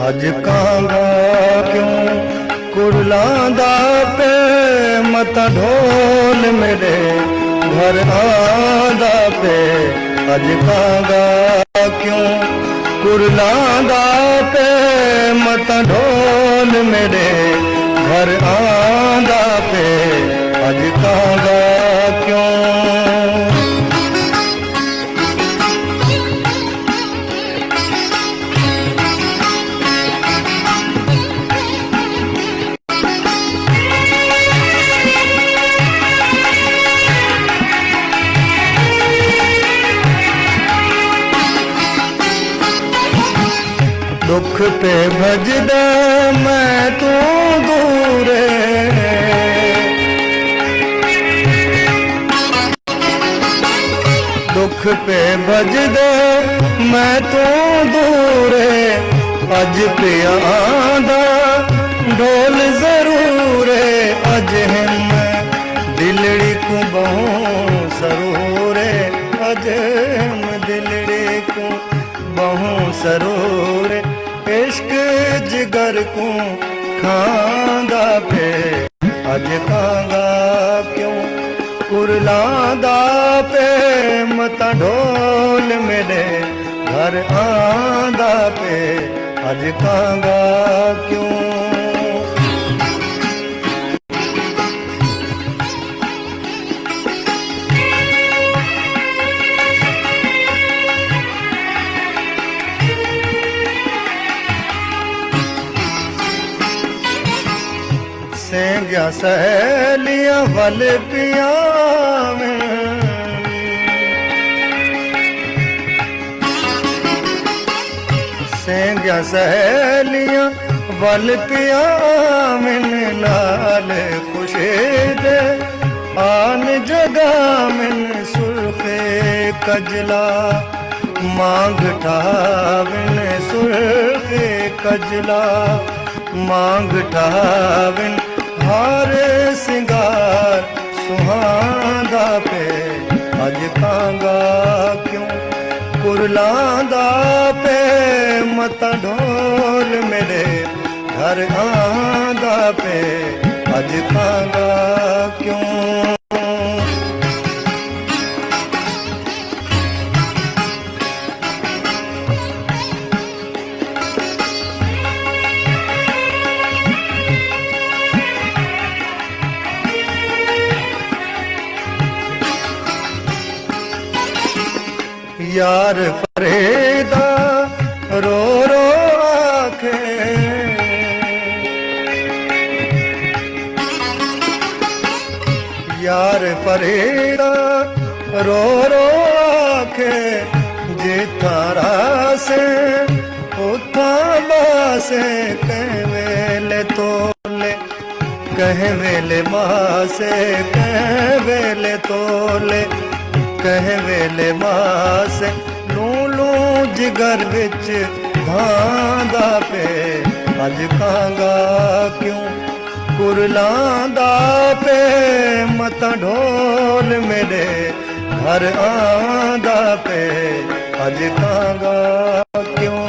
अज कांगा क्यों कुरलांदा पे मता ढोल मेरे घर आंदा पे। अज कांगा क्यों कुरलांदा पे मता ढोल मेरे घर आंदा पे। अज कांगा क्यों दुख पे भजदा मैं तू दूरे। दुख पे भजदा मैं तू दूरे। अज पिया आंदा ढोल जरूर अज हिम दिलड़ी को बहु सरूरे। अज हिम दिलड़ी को बहु सरूरे। इश्क जिगर को खांदा पे। अज कांगा क्यों कुरलांदा पे मता ढोल मेरे घर आंदा पे। अज कांगा क्यों सेंग्या सहेलियां वल पिया सेंग्या सहेलियां वल पिया मिन लाल खुशीद आन जगा मिन सुर्खे कजला मांग ठाविन सुर्खे कजला मांग ठाविन हार सिंगार सुहांदा पे। अज कांगा क्यों कुरलांदा पे मता ढोल मेरे घर आंदा पे। अज कांगा क्यों यार फरेदा रो रो आखे। यार फरेदा रो रो आखे। जितारा से उठा बासे कह वेले तोले कह वेले मासे कह वेले तोले कह वेले मास लूलू जिगर विच भांदा पे। अज कांगा क्यों कुरलांदा पे मता ढोल मेरे घर आंदा पे। अज कांगा क्यों